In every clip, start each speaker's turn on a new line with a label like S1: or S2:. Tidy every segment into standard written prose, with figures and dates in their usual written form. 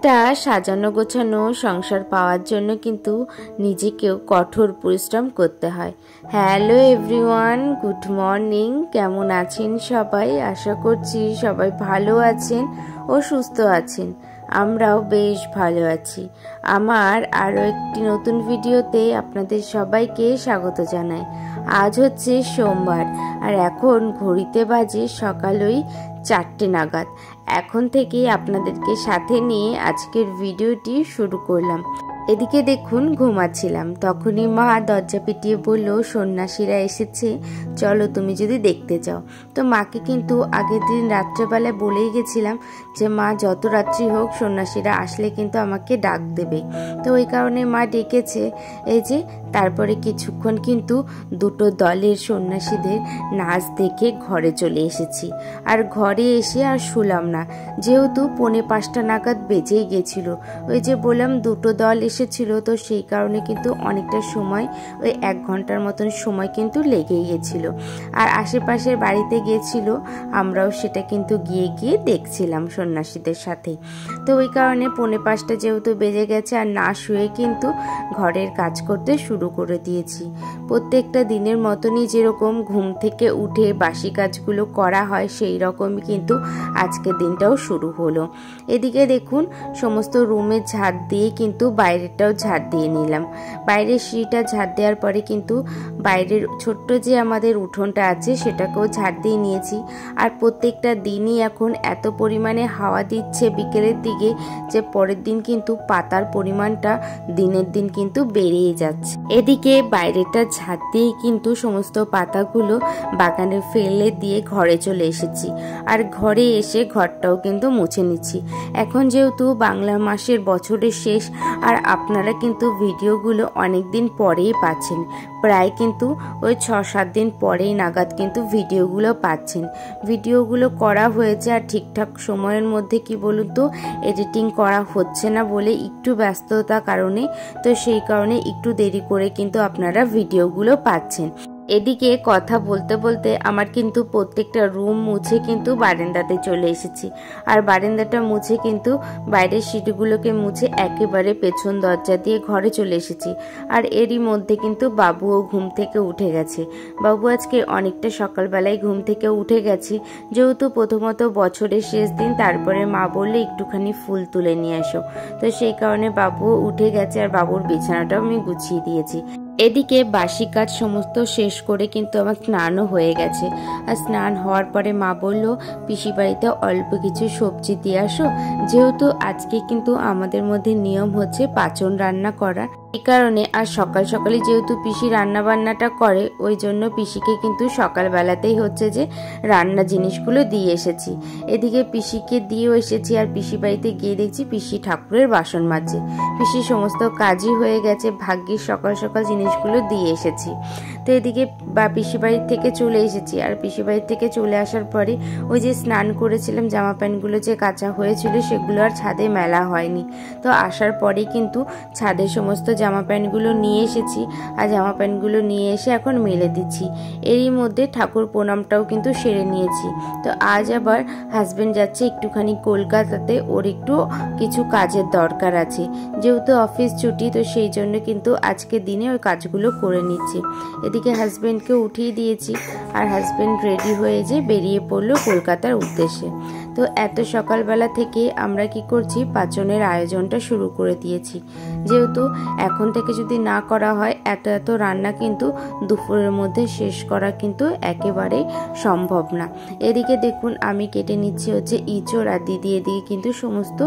S1: একটা সাজানো গোছানো সংসার পাওয়ার জন্য কিন্তু নিজেকেও কঠোর পরিশ্রম করতে হয়। Hello everyone, good morning. কেমন আছেন সবাই? আশা করছি সবাই ভালো আছেন ও সুস্থ আছেন। আমরাও বেশ ভালো আছি। আমার আরও একটি নতুন ভিডিওতে আপনাদের সবাইকে স্বাগত জানাই। আজ হচ্ছে সোমবার আর এখন ঘড়িতে বাজে সকাল ওই 4টে নাগাদ। এখন থেকেই আপনাদেরকে সাথে নিয়ে আজকের ভিডিওটি শুরু করলাম। এদিকে দেখুন ঘুমাচ্ছিলাম, তখনই মা দরজা পিটিয়ে বলল সন্ন্যাসীরা এসেছে, চলো তুমি যদি দেখতে চাও। তো মাকে কিন্তু আগের দিন রাত্রেবেলায় বলেই গেছিলাম যে মা যত রাত্রি হোক সন্ন্যাসীরা আসলে কিন্তু আমাকে ডাক দেবে। তো ওই কারণে মা ডেকেছে। এই যে তারপরে কিছুক্ষণ কিন্তু দুটো দলের সন্ন্যাসীদের নাচ দেখে ঘরে চলে এসেছি। আর ঘরে এসে আর শুলাম না, যেহেতু 4:45 নাগাদ বেজেই গেছিল। ওই যে বললাম দুটো দল এসেছিল, তো সেই কারণে কিন্তু অনেকটা সময়, ওই 1 ঘন্টার মতন সময় কিন্তু লেগেই গেছিল। আর আশেপাশের বাড়িতে গিয়েছিল, আমরাও সেটা কিন্তু গিয়ে দেখছিলাম সন্ন্যাসীদের সাথে। তো ওই কারণে 4:45 যেহেতু বেজে গেছে, আর না শুয়ে কিন্তু ঘরের কাজ করতে শুরু করে দিয়েছি। প্রত্যেকটা দিনের মতনই যেরকম ঘুম থেকে উঠে বাসি কাজগুলো করা হয়, সেই রকমই কিন্তু আজকের দিনটাও শুরু হলো। এদিকে দেখুন সমস্ত রুমে ঝাড় দিয়ে কিন্তু বাইরেটাও ঝাড় দিয়ে নিলাম। বাইরের সিঁড়িটা ঝাড় দেওয়ার পরে কিন্তু বাইরের ছোট্ট যে আমাদের উঠোনটা আছে সেটাকেও ঝাড় দিয়ে নিয়েছি। আর প্রত্যেকটা দিনই এখন এত পরিমাণে হাওয়া দিচ্ছে বিকেলের দিকে, যে পরের দিন কিন্তু পাতার পরিমাণটা দিনের দিন কিন্তু বেড়েই যাচ্ছে। এদিকে বাইরেটা ঝাড় দিয়ে কিন্তু সমস্ত পাতাগুলো বাগানে ফেলে দিয়ে ঘরে চলে এসেছি। আর ঘরে এসে ঘরটাও কিন্তু মুছে নিচ্ছি। এখন যেহেতু বাংলা মাসের বছরের শেষ, আর আপনারা কিন্তু ভিডিওগুলো অনেক দিন পরেই পাচ্ছেন, প্রায় কিন্তু ওই 6-7 দিন পরেই নাগাদ কিন্তু ভিডিওগুলো পাচ্ছেন। ভিডিওগুলো করা হয়েছে, আর ঠিকঠাক সময়ের মধ্যে কি বলুন তো এডিটিং করা হচ্ছে না বলে একটু ব্যস্ততার কারণে, তো সেই কারণে একটু দেরি করে কিন্তু আপনারা ভিডিওগুলো পাচ্ছেন। এদিকে কথা বলতে বলতে আমার কিন্তু প্রত্যেকটা রুম মুছে কিন্তু বারান্দাতে চলে এসেছি। আর বারান্দাটা মুছে কিন্তু বাইরের সিটগুলোকে মুছে একেবারে পেছন দরজা দিয়ে ঘরে চলে এসেছি। আর এরই মধ্যে কিন্তু বাবুও ঘুম থেকে উঠে গেছে। বাবু আজকে অনেকটা সকালবেলায় ঘুম থেকে উঠে গেছে, যেহেতু প্রথমত বছরের শেষ দিন, তারপরে মা বললে একটুখানি ফুল তুলে নিয়ে আসো। তো সেই কারণে বাবুও উঠে গেছে, আর বাবুর বিছানাটাও আমি গুছিয়ে দিয়েছি। এদিকে বাসি কাজ সমস্ত শেষ করে কিন্তু আমার স্নানও হয়ে গেছে। আর স্নান হওয়ার পরে মা বলল পিসি বাড়িতে অল্প কিছু সবজি দিয়ে আসো, যেহেতু আজকে কিন্তু আমাদের মধ্যে নিয়ম হচ্ছে পাচন রান্না করার। এই কারণে আর সকাল সকালে যেহেতু পিসি রান্না বান্নাটা করে, ওই জন্য পিসিকে কিন্তু সকালবেলাতেই হচ্ছে যে রান্না জিনিসগুলো দিয়ে এসেছি। এদিকে পিসিকে দিয়েও এসেছি, আর পিসি বাড়িতে গিয়ে দেখছি পিসি ঠাকুরের বাসন মাজছে। পিসি সমস্ত কাজই হয়ে গেছে, ভাগ্যিস সকাল সকাল জিনিসগুলো দিয়ে এসেছি। তো এদিকে পিসি বাড়ির থেকে চলে এসেছি। আর পিসি বাড়ির থেকে চলে আসার পরে ওই যে স্নান করেছিলাম, জামা প্যান্টগুলো যে কাঁচা হয়েছিল সেগুলো আর ছাদে মেলা হয়নি। তো আসার পরে কিন্তু ছাদে সমস্ত জামা প্যান্টগুলো নিয়ে এসেছি, আর জামা প্যান্টগুলো নিয়ে এসে এখন মেলে দিচ্ছি। এরই মধ্যে ঠাকুর প্রণামটাও কিন্তু সেরে নিয়েছি। তো আজ আবার হাজবেন্ড যাচ্ছে একটুখানি কলকাতাতে, ওর একটু কিছু কাজের দরকার আছে, যেহেতু অফিস ছুটি, তো সেই জন্য কিন্তু আজকে দিনে ওই কাজগুলো করে নিচ্ছি। এদিকে হাজবেন্ডকে উঠিয়ে দিয়েছি, আর হাজবেন্ড রেডি হয়ে যে বেরিয়ে পড়লো কলকাতার উদ্দেশ্যে। তো এত সকালবেলা থেকে আমরা কি করছি, পাচনের আয়োজনটা শুরু করে দিয়েছি। যেহেতু এখন থেকে যদি না করা হয়, এত রান্না কিন্তু দুপুরের মধ্যে শেষ করা কিন্তু একেবারেই সম্ভব না। এদিকে দেখুন আমি কেটে নিচ্ছি হচ্ছে ইঁচড়, আর দিদি এদিকে কিন্তু সমস্ত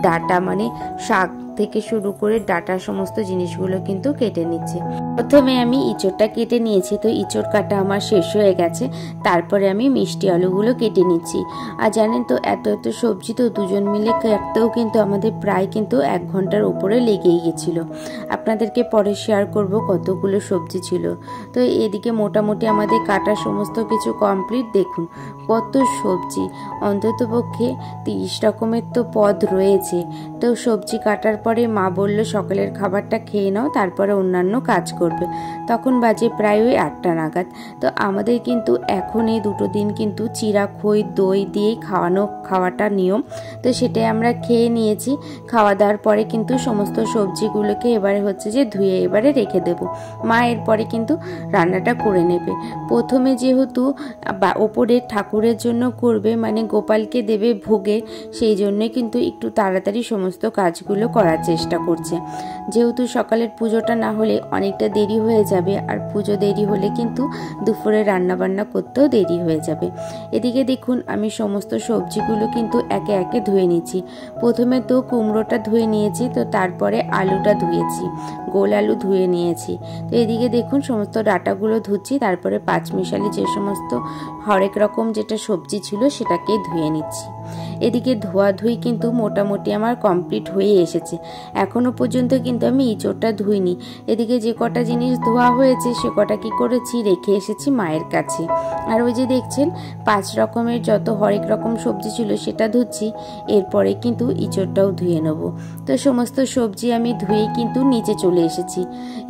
S1: ডাটা মানে শাক থেকে শুরু করে ডাটা সমস্ত জিনিসগুলো কিন্তু কেটে নিচ্ছে। প্রথমে আমি ইঁচড়টা কেটে নিয়েছি, তো ইঁচড় কাটা আমার শেষ হয়ে গেছে। তারপরে আমি মিষ্টি আলুগুলো কেটে নিচ্ছি। আর জানেন তো এত সবজি তো দুজন মিলে কাটতেও কিন্তু আমাদের প্রায় কিন্তু 1 ঘন্টার উপরে লেগেই গেছিল। আপনাদেরকে পরে শেয়ার করব কতগুলো সবজি ছিল। তো এদিকে মোটামুটি আমাদের কাটা সমস্ত কিছু কমপ্লিট। দেখুন কত সবজি, অন্ততপক্ষে 30 রকমের তো পদ রয়েছে। তো সবজি কাটার পরে মা বলল সকালের খাবারটা খেয়ে নাও, তারপরে অন্যান্য কাজ করবে। তখন বাজে প্রায় ওই 8টা নাগাদ। তো আমাদের কিন্তু এখন এই দুটো দিন কিন্তু চিরা খই দই দিয়েই খাওয়াটা নিয়ম। তো সেটাই আমরা খেয়ে নিয়েছি। খাওয়া দাওয়ার পরে কিন্তু সমস্ত সবজিগুলোকে এবারে হচ্ছে যে ধুয়ে এবারে রেখে দেব। মা এরপরে কিন্তু রান্নাটা করে নেবে। প্রথমে যেহেতু ওপরে ঠাকুরের জন্য করবে, মানে গোপালকে দেবে ভোগে, সেই জন্যই কিন্তু একটু তাড়াতাড়ি সমস্ত কাজগুলো করার চেষ্টা করছে। যেহেতু সকালের পুজোটা না হলে অনেকটা দেরি হয়ে যাবে, আর পুজো দেরি হলে কিন্তু দুপুরে রান্নাবান্না করতেও দেরি হয়ে যাবে। এদিকে দেখুন আমি সমস্ত সবজিগুলো কিন্তু একে একে ধুয়ে নিচ্ছি। প্রথমে তো কুমড়োটা ধুয়ে নিয়েছি, তো তারপরে আলুটা ধুয়েছি, গোল আলু ধুয়ে নিয়েছি। তো এদিকে দেখুন সমস্ত ডাটাগুলো ধুচ্ছি, তারপরে পাঁচমিশালি যে সমস্ত হরেক রকম যেটা সবজি ছিল সেটাকে ধুয়ে নিচ্ছি। এদিকে ধোয়াধুয়ি কিন্তু মোটামুটি আমার কমপ্লিট হয়ে এসেছে। এখনো পর্যন্ত কিন্তু আমি ইঁচড়টা ধুইনি। এদিকে যে কটা জিনিস ধোয়া হয়েছে সে কটা কি করেছি রেখে এসেছি মায়ের কাছে। আর ওই যে দেখছেন 5 রকমের যত হরেক রকম সবজি ছিল সেটা ধুচ্ছি, এরপরে কিন্তু ইঁচড়টাও ধুয়ে নেব। তো সমস্ত সবজি আমি ধুয়ে কিন্তু নিচে চলে এসেছি।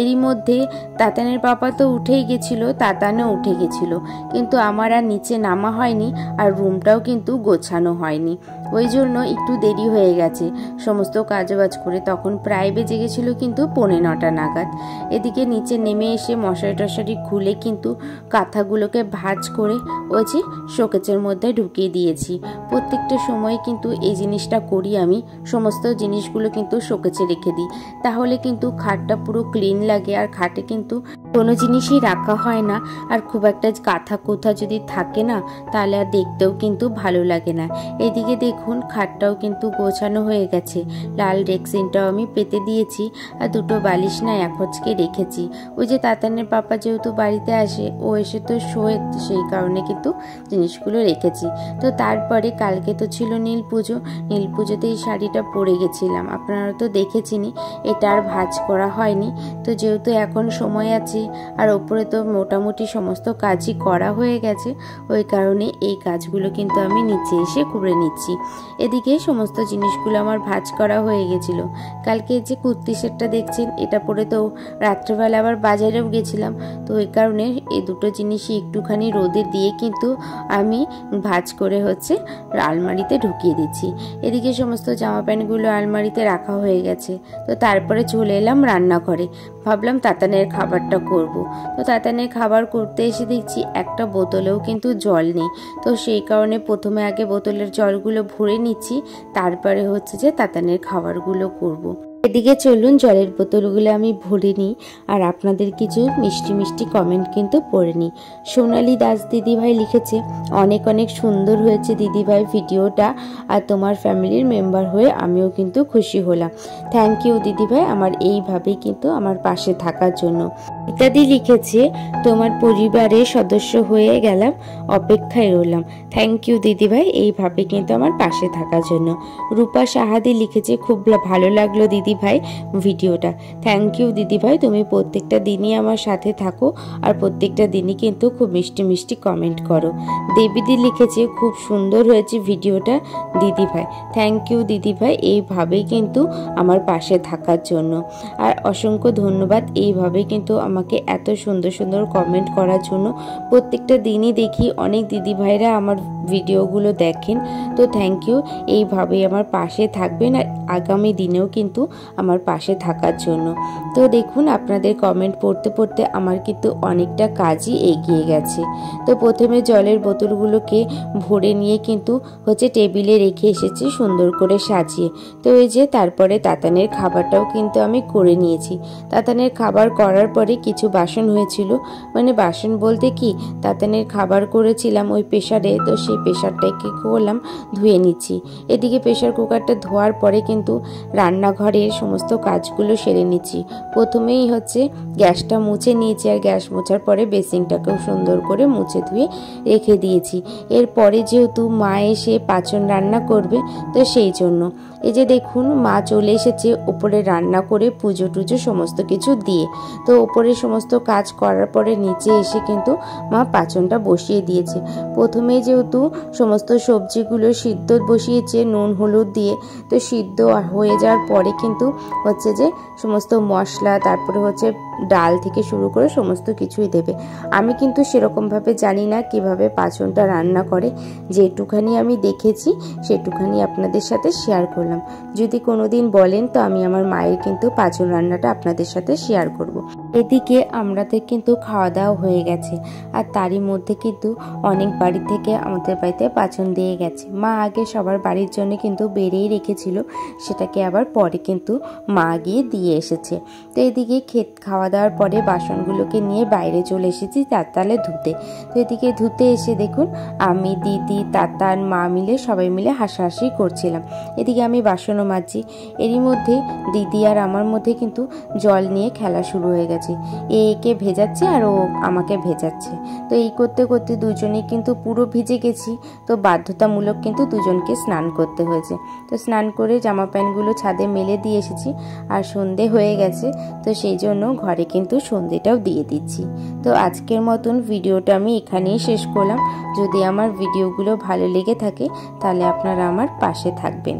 S1: এরই মধ্যে তাতানের পাপা তো উঠেই গেছিল, তাতানও উঠে গেছিল, কিন্তু আমার আর নিচে নামা হয়নি, আর রুমটাও কিন্তু গোছানো হয়নি। ওই জন্য একটু দেরি হয়ে গেছে সমস্ত কাজবাজ করে। তখন প্রায় বেজে গেছিল কিন্তু 9:45 নাগাদ। এদিকে নিচে নেমে এসে মশারি টশারি খুলে কিন্তু কাঁথাগুলোকে ভাঁজ করে ওই যে শোকেজের মধ্যে ঢুকিয়ে দিয়েছি। প্রত্যেকটা সময় কিন্তু এই জিনিসটা করি আমি, সমস্ত জিনিসগুলো কিন্তু শোকেজে রেখে দিই, তাহলে কিন্তু খাটটা পুরো ক্লিন লাগে। আর খাটে কিন্তু কোনো জিনিসই রাখা হয় না, আর খুব একটা কাঁথা কোথা যদি থাকে না তাহলে আর দেখতেও কিন্তু ভালো লাগে না। এদিকে দেখুন খাটটাও কিন্তু গোছানো হয়ে গেছে, লাল রেক্সিনটাও আমি পেতে দিয়েছি, আর দুটো বালিশ না একহজকে রেখেছি। ওই যে তাতানের পাপা যেহেতু বাড়িতে আসে, ও এসে তো শোয়ে, সেই কারণে কিন্তু জিনিসগুলো রেখেছি। তো তারপরে কালকে তো ছিল নীল পুজো, নীল পুজোতে এই শাড়িটা পরে গেছিলাম, আপনারা তো দেখেছিনি। এটা আর ভাঁজ করা হয়নি। তো যেহেতু এখন সময় আছে আর ওপরে তো মোটামুটি সমস্ত কাজই করা হয়ে গেছে, ওই কারণে এই কাজগুলো কিন্তু আমি নিচে এসে করে নিচ্ছি। এদিকে সমস্ত জিনিসগুলো আমার ভাঁজ করা হয়ে গেছিল। কালকে যে কুর্তি সেটটা দেখছেন এটা পরে তো রাত্রেবেলা আবার বাজারেও গেছিলাম, তো ওই কারণে এই দুটো জিনিসই একটুখানি রোদে দিয়ে কিন্তু আমি ভাঁজ করে হচ্ছে আলমারিতে ঢুকিয়ে দিচ্ছি। এদিকে সমস্ত জামা প্যান্টগুলো আলমারিতে রাখা হয়ে গেছে। তো তারপরে চলে এলাম রান্নাঘরে, ভাবলাম তাতানের খাবারটা করব। তো তাতানের খাবার করতে এসে দেখছি একটা বোতলেও কিন্তু জল নেই। তো সেই কারণে প্রথমে আগে বোতলের জলগুলো ভরে নিচ্ছি, তারপরে হচ্ছে যে তাতানের খাবারগুলো করব। এদিকে চলুন জলের বোতলগুলো আমি ভরে নিই, আর আপনাদের কিছু মিষ্টি মিষ্টি কমেন্ট কিন্তু পড়ে নিই। সোনালী দাস দিদিভাই লিখেছে, অনেক অনেক সুন্দর হয়েছে দিদিভাই ভিডিওটা, আর তোমার ফ্যামিলির মেম্বার হয়ে আমিও কিন্তু খুশি হলাম। থ্যাংক ইউ দিদিভাই, আমার এইভাবেই কিন্তু আমার পাশে থাকার জন্য। ইত্যাদি লিখেছে, তোমার পরিবারের সদস্য হয়ে গেলাম, অপেক্ষায় রইলাম। থ্যাংক ইউ দিদিভাই, এইভাবে কিন্তু আমার পাশে থাকার জন্য। রূপা সাহাদি লিখেছে, খুব ভালো লাগলো দিদিভাই ভিডিওটা। থ্যাংক ইউ দিদিভাই, তুমি প্রত্যেকটা দিনই আমার সাথে থাকো, আর প্রত্যেকটা দিনই কিন্তু খুব মিষ্টি মিষ্টি কমেন্ট করো। দেবীদি লিখেছে, খুব সুন্দর হয়েছে ভিডিওটা দিদিভাই। থ্যাংক ইউ দিদিভাই, এইভাবেই কিন্তু আমার পাশে থাকার জন্য। আর অসংখ্য ধন্যবাদ এইভাবে কিন্তু আমাকে এত সুন্দর সুন্দর কমেন্ট করার জন্য। প্রত্যেকটা দিনই দেখি অনেক দিদিভাইরা আমার ভিডিওগুলো দেখেন, তো থ্যাংক ইউ। এইভাবেই আমার পাশে থাকবেন, আর আগামী দিনেও কিন্তু আমার পাশে থাকার জন্য। তো দেখুন আপনাদের কমেন্ট পড়তে পড়তে আমার কিন্তু অনেকটা কাজই এগিয়ে গেছে। তো প্রথমে জলের বোতলগুলোকে ভরে নিয়ে কিন্তু হচ্ছে টেবিলে রেখে এসেছি সুন্দর করে সাজিয়ে। তো এই যে তারপরে তাতানের খাবারটাও কিন্তু আমি করে নিয়েছি। তাতানের খাবার করার পরে কিছু বাসন হয়েছিল, মানে বাসন বলতে কি, তাতানের খাবার করেছিলাম ওই প্রেসারে, তো সেই প্রেসারটাকে করলাম ধুয়ে নিচ্ছি। এদিকে প্রেসার কুকারটা ধোয়ার পরে কিন্তু রান্নাঘরের সমস্ত কাজগুলো সেরে নিচ্ছি। প্রথমেই হচ্ছে গ্যাসটা মুছে নিয়েছি, আর গ্যাস মোছার পরে বেসিনটাকেও সুন্দর করে মুছে ধুয়ে রেখে দিয়েছি। এরপরে যেহেতু মা এসে পাচন রান্না করবে, তো সেই জন্য এই যে দেখুন মা চলে এসেছে উপরে রান্না করে পুজো টুজো সমস্ত কিছু দিয়ে। তো উপরে সমস্ত কাজ করার পরে নিচে এসে কিন্তু মা পাচনটা বসিয়ে দিয়েছে। প্রথমে যেহেতু সমস্ত সবজিগুলো সিদ্ধ বসিয়েছে নুন হলুদ দিয়ে। তো সিদ্ধ হয়ে যাওয়ার পরে কিন্তু হচ্ছে যে সমস্ত মশলা, তারপরে হচ্ছে ডাল থেকে শুরু করে সমস্ত কিছুই দেবে। আমি কিন্তু সেরকমভাবে জানি না কিভাবে পাঁচনটা রান্না করে, যেটুখানি আমি দেখেছি সেটুখানি আপনাদের সাথে শেয়ার করলাম। যদি কোনোদিন বলেন তো আমি আমার মায়ের কিন্তু পাঁচন রান্নাটা আপনাদের সাথে শেয়ার করব। এদিকে আমাদের কিন্তু খাওয়া দাওয়া হয়ে গেছে, আর তারই মধ্যে কিন্তু অনেক বাড়ি থেকে আমাদের বাড়িতে পাঁচন দিয়ে গেছে। মা আগে সবার বাড়ির জন্য কিন্তু বেড়েই রেখেছিল, সেটাকে আবার পরে কিন্তু মা গিয়ে দিয়ে এসেছে। তো এদিকে খাওয়া দাওয়ার পরে বাসনগুলোকে নিয়ে বাইরে চলে এসেছি তাতালে ধুতে। তো এদিকে ধুতে এসে দেখুন আমি, দিদি, তাতান, মা মিলে সবাই মিলে হাসাহাসি করছিলাম। এদিকে আমি বাসনও মাজছি। এরই মধ্যে দিদি আর আমার মধ্যে কিন্তু জল নিয়ে খেলা শুরু হয়ে গেছে। একে ভেজাচ্ছে আর ও আমাকে ভেজাচ্ছে। তো এই করতে করতে দুজনেই কিন্তু পুরো ভিজে গেছি। তো বাধ্যতামূলক কিন্তু দুজনকে স্নান করতে হয়েছে। তো স্নান করে জামা প্যান্টগুলো ছাদে মেলে দিয়ে এসেছি, আর সন্ধে হয়ে গেছে। তো সেই জন্য ঘরে কিন্তু সন্ধেটাও দিয়ে দিচ্ছি। তো আজকের মতন ভিডিওটা আমি এখানেই শেষ করলাম। যদি আমার ভিডিওগুলো ভালো লেগে থাকে তাহলে আপনারা আমার পাশে থাকবেন।